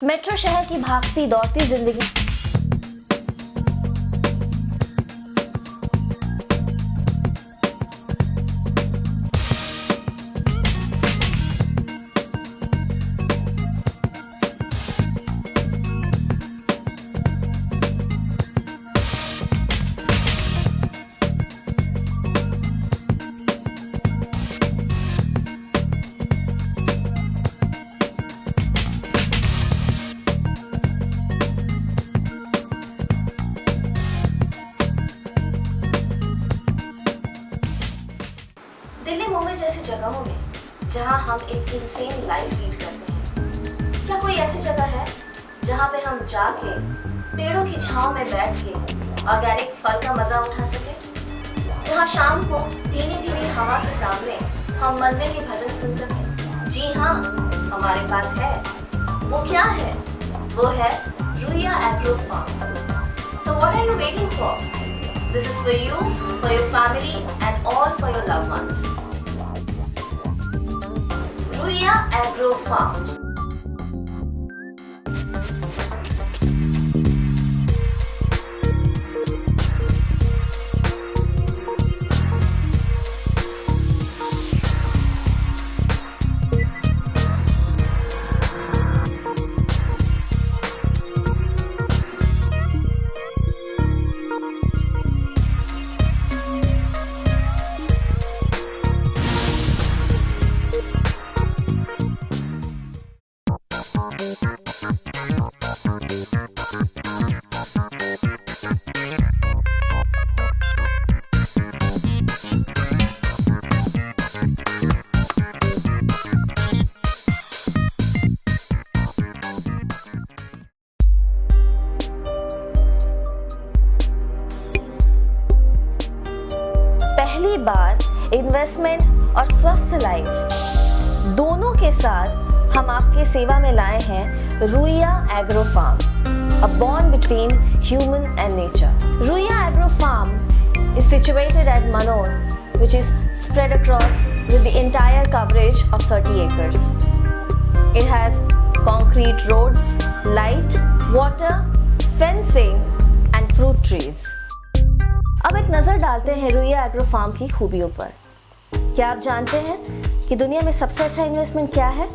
Metro शहर की भागती दौड़ती जिंदगी दिल्ली मुंबई जैसी जगहों में जहां हम एक इंसेन लाइफ लीड करते हैं, क्या कोई ऐसी जगह है जहां पे हम जाके पेड़ों की छांव में बैठ के ऑर्गेनिक फल का मजा उठा सके, जहां शाम को भीनी भीनी हवा के सामने हम मंदिर के भजन सुन सके? जी हाँ, हमारे पास है। वो क्या है? वो है Ruia agro farm. So what are you waiting for? This is for you, for your family and all for your loved ones. Ruiya Agro Farm. पहली बार इन्वेस्टमेंट और स्वस्थ लाइफ दोनों के साथ हम आपके सेवा में लाए हैं Ruia agro farm, a bond between human and nature. Ruiya Agro Farm is situated at Manor, which is spread across with the entire coverage of 30 acres. It has concrete roads, light, water, fencing and fruit trees. अब एक नजर डालते हैं Ruia agro farm की खूबियों पर। क्या आप जानते हैं कि दुनिया में सबसे अच्छा इन्वेस्टमेंट क्या है?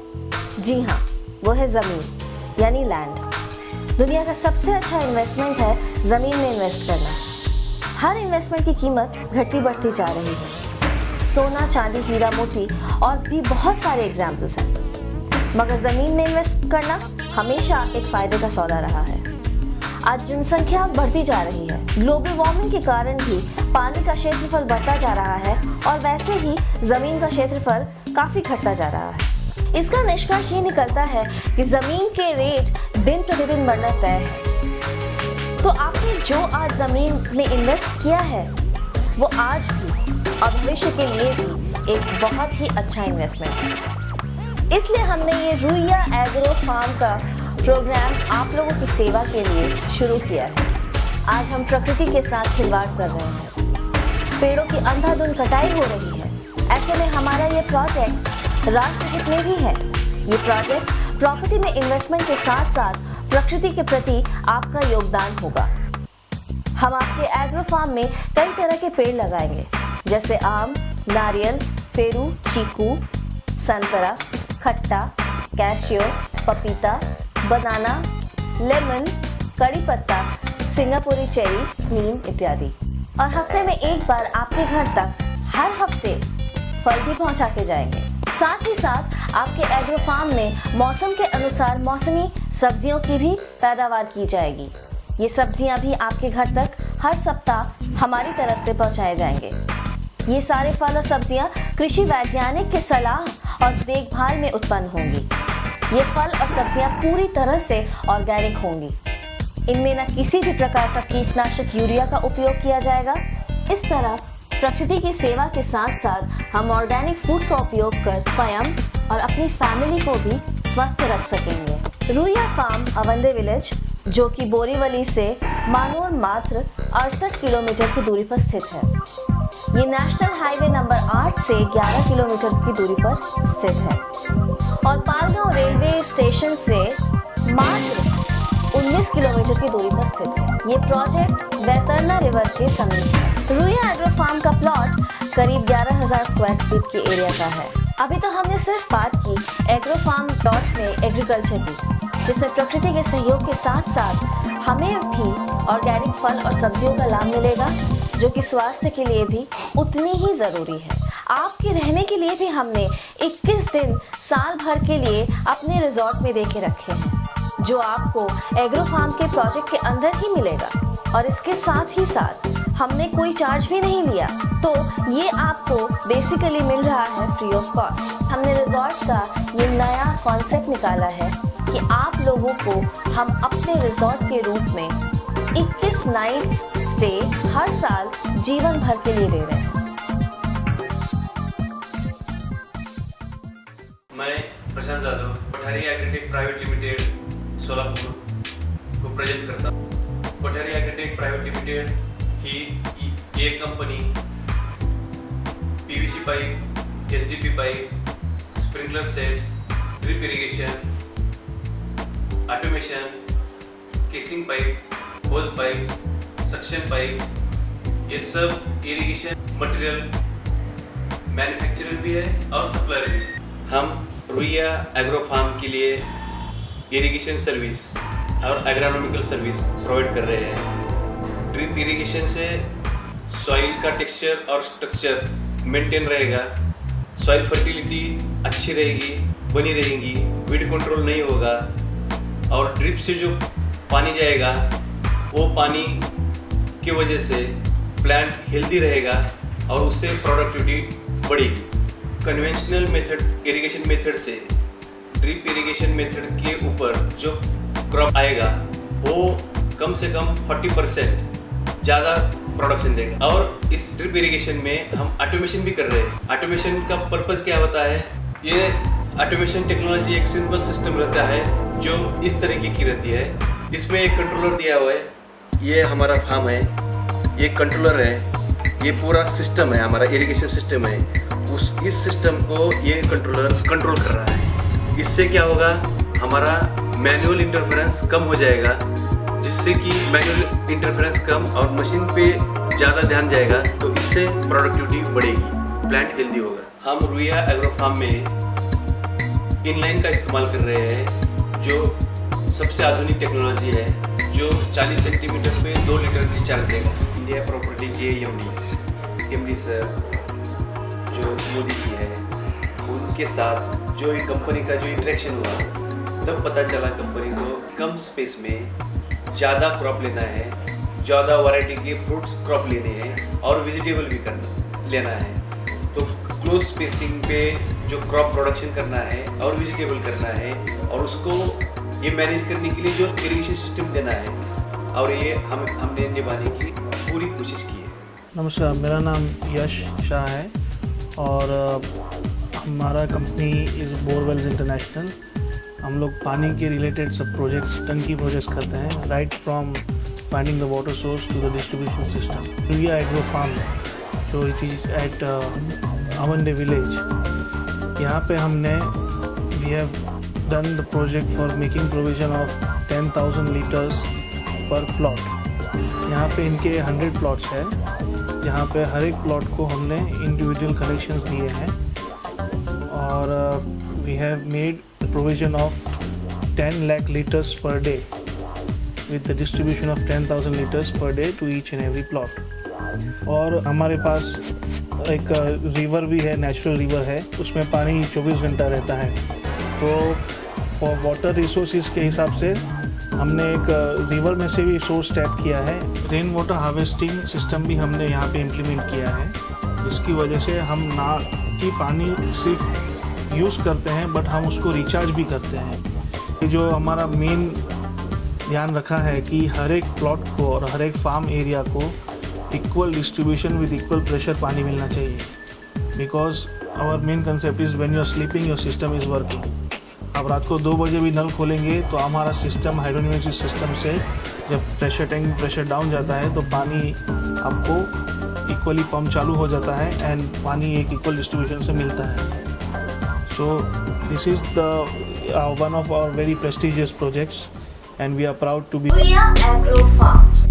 जी हाँ, वो है जमीन यानी लैंड। दुनिया का सबसे अच्छा इन्वेस्टमेंट है जमीन में इन्वेस्ट करना। हर इन्वेस्टमेंट की कीमत घटती बढ़ती जा रही है। सोना, चांदी, हीरा मोती और भी बहुत सारे एग्जाम्पल्स हैं, मगर जमीन में इन्वेस्ट करना हमेशा एक फायदे का सौदा रहा है। आज जनसंख्या बढ़ती जा रही है, ग्लोबल वार्मिंग के कारण भी पानी का क्षेत्रफल बढ़ता जा रहा है और वैसे ही जमीन का क्षेत्रफल काफी घटता जा रहा है। इसका निष्कर्ष ये निकलता है कि जमीन के रेट दिन प्रतिदिन बढ़ना तय है। तो आपने जो आज जमीन में इन्वेस्ट किया है वो आज भी और भविष्य के लिए भी एक बहुत ही अच्छा इन्वेस्टमेंट है। इसलिए हमने ये रुइया एग्रो फार्म का प्रोग्राम आप लोगों की सेवा के लिए शुरू किया है। आज हम प्रकृति के साथ खिलवाड़ कर रहे हैं, पेड़ों की अंधाधुंध कटाई हो रही है। ऐसे में हमारा ये प्रोजेक्ट राष्ट्र हित में भी है। ये प्रोजेक्ट प्रॉपर्टी में इन्वेस्टमेंट के साथ साथ प्रकृति के प्रति आपका योगदान होगा। हम आपके एग्रो फार्म में कई तरह के पेड़ लगाएंगे, जैसे आम, नारियल, पेरू, चीकू, संतरा, खट्टा, कैशियो, पपीता, बनाना, लेमन, कड़ी पत्ता, सिंगापुरी चेरी, नीम इत्यादि। और हफ्ते में एक बार आपके घर तक हर हफ्ते फल भी पहुंचा के जाएंगे। साथ ही साथ आपके एग्रो फार्म में मौसम के अनुसार मौसमी सब्जियों की भी पैदावार की जाएगी। ये सब्जियां भी आपके घर तक हर सप्ताह हमारी तरफ से पहुंचाए जाएंगे। ये सारे फल और सब्जियां कृषि वैज्ञानिक के सलाह और देखभाल में उत्पन्न होंगी। ये फल और सब्जियां पूरी तरह से ऑर्गेनिक होंगी। इनमें न किसी भी प्रकार का कीटनाशक यूरिया का उपयोग किया जाएगा। इस तरह प्रकृति की सेवा के साथ साथ हम ऑर्गेनिक फूड का उपयोग कर स्वयं और अपनी फैमिली को भी स्वस्थ रख सकेंगे। रुइया फार्म अवंदे विलेज, जो कि बोरीवली से मानोर मात्र 68 किलोमीटर की दूरी पर स्थित है। ये नेशनल हाईवे नंबर 8 से 11 किलोमीटर की दूरी पर स्थित है और पालगांव रेलवे स्टेशन से मात्र 19 किलोमीटर की दूरी पर स्थित है। ये प्रोजेक्ट वैतरना रिवर के समीप है। रुइया एग्रो फार्म का प्लॉट करीब 11,000 स्क्वायर फीट की एरिया का है। अभी तो हमने सिर्फ बात की एग्रो फार्म प्लॉट में एग्रीकल्चर की, जिसमें प्रकृति के सहयोग के साथ साथ हमें भी ऑर्गेनिक फल और सब्जियों का लाभ मिलेगा, जो कि स्वास्थ्य के लिए भी उतनी ही ज़रूरी है। आपके रहने के लिए भी हमने 21 दिन साल भर के लिए अपने रिजॉर्ट में दे के रखे हैं, जो आपको एग्रो फार्म के प्रोजेक्ट के अंदर ही मिलेगा। और इसके साथ ही साथ हमने कोई चार्ज भी नहीं लिया, तो ये आपको बेसिकली मिल रहा है फ्री ऑफ कॉस्ट। हमने रिजॉर्ट का ये नया कॉन्सेप्ट निकाला है कि आप लोगों को हम अपने रिजॉर्ट के रूप में 21 नाइट्स स्टे हर साल जीवन भर के लिए दे रहे हैं। मैं Prashant Jadhav Kothari Agritech Private Limited Solapur को प्रेजेंट करता हूँ। कोठारी एग्रीटेक प्राइवेट लिमिटेड ही एक company PVC pipe, SDP pipe, sprinkler set, drip irrigation, automation, casing pipe, hose pipe, suction pipe, ये सब इरिगेशन मटेरियल मैन्युफैक्चरर भी है और सप्लायर भी है। हम रुइया एग्रो फार्म के लिए इरिगेशन सर्विस और एग्रोनॉमिकल सर्विस प्रोवाइड कर रहे हैं। ड्रिप इरिगेशन से सॉइल का टेक्सचर और स्ट्रक्चर मेंटेन रहेगा, सॉइल फर्टिलिटी अच्छी रहेगी, बनी रहेगी, वीड कंट्रोल नहीं होगा, और ड्रिप से जो पानी जाएगा वो पानी की वजह से प्लांट हेल्दी रहेगा और उससे प्रोडक्टिविटी बढ़ेगी। कन्वेंशनल मेथड इरिगेशन मेथड से ड्रिप इरिगेशन मेथड के ऊपर जो क्रॉप आएगा वो कम से कम 40% ज़्यादा प्रोडक्शन देगा। और इस ड्रिप इरिगेशन में हम ऑटोमेशन भी कर रहे हैं। ऑटोमेशन का पर्पज़ क्या होता है? ये ऑटोमेशन टेक्नोलॉजी एक सिंपल सिस्टम रहता है जो इस तरीके की रहती है। इसमें एक कंट्रोलर दिया हुआ है, ये हमारा फार्म है, ये कंट्रोलर है, ये पूरा सिस्टम है, हमारा इरिगेशन सिस्टम है। इस सिस्टम को ये कंट्रोलर कंट्रोल कर रहा है। इससे क्या होगा, हमारा मैनुअल इंटरफेरेंस कम हो जाएगा, जिससे कि मैनुअल इंटरफेरेंस कम और मशीन पे ज़्यादा ध्यान जाएगा, तो इससे प्रोडक्टिविटी बढ़ेगी, प्लांट हेल्दी होगा। हम रुइया एग्रो फार्म में इनलाइन का इस्तेमाल कर रहे हैं, जो सबसे आधुनिक टेक्नोलॉजी है, जो 40 सेंटीमीटर पे 2 लीटर डिस्चार्ज देगा। इंडिया प्रॉपर्टी के एमडी सर जो मोदी जी है, उनके साथ जो एक कंपनी का जो इंटरेक्शन हुआ, तब पता चला कंपनी को कम स्पेस में ज़्यादा क्रॉप लेना है, ज़्यादा वैरायटी के फ्रूट्स क्रॉप लेने हैं और वेजिटेबल भी लेना है। तो क्लोज स्पेसिंग पे जो क्रॉप प्रोडक्शन करना है और वेजिटेबल करना है, और उसको ये मैनेज करने के लिए जो इरिगेशन सिस्टम देना है, और ये हमने निभाने की पूरी कोशिश की है। नमस्कार, मेरा नाम यश शाह है और हमारा कंपनी इज़ बोरवेल्स इंटरनेशनल। हम लोग पानी के रिलेटेड सब प्रोजेक्ट्स, टंकी प्रोजेक्ट्स करते हैं, right from finding the water source to the distribution system. Ruia agro farm जो it is at Awande village, यहाँ पे हमने we have done the project for making provision of 10,000 litres per plot. यहाँ पे इनके 100 प्लॉट्स हैं, जहाँ पे हर एक प्लॉट को हमने इंडिविजुअल कनेक्शंस दिए हैं, और we have made provision of 10 lakh liters per day with the distribution of 10,000 liters per day to each and every plot। और हमारे पास एक रिवर भी है, नेचुरल रिवर है, उसमें पानी 24 घंटा रहता है। तो फॉर वाटर रिसोर्सेज के हिसाब से हमने एक रिवर में से भी सोर्स टैप किया है। रेन वाटर हार्वेस्टिंग सिस्टम भी हमने यहाँ पे इम्प्लीमेंट किया है, जिसकी वजह से हम ना कि पानी सिर्फ यूज़ करते हैं, बट हम उसको रिचार्ज भी करते हैं। कि जो हमारा मेन ध्यान रखा है कि हर एक प्लॉट को और हर एक फार्म एरिया को equal distribution with equal pressure पानी मिलना चाहिए, because our main concept is when you are sleeping your system is working. आप रात को 2 बजे भी नल खोलेंगे तो हमारा सिस्टम, हाइड्रोडायनेमिक सिस्टम से जब टैंक प्रेशर डाउन जाता है तो पानी आपको इक्वली पंप चालू हो जाता है एंड पानी एक इक्वल डिस्ट्रीब्यूशन से मिलता है। So this is the one of our very prestigious projects, and we are proud to be Ruia Agro Farm.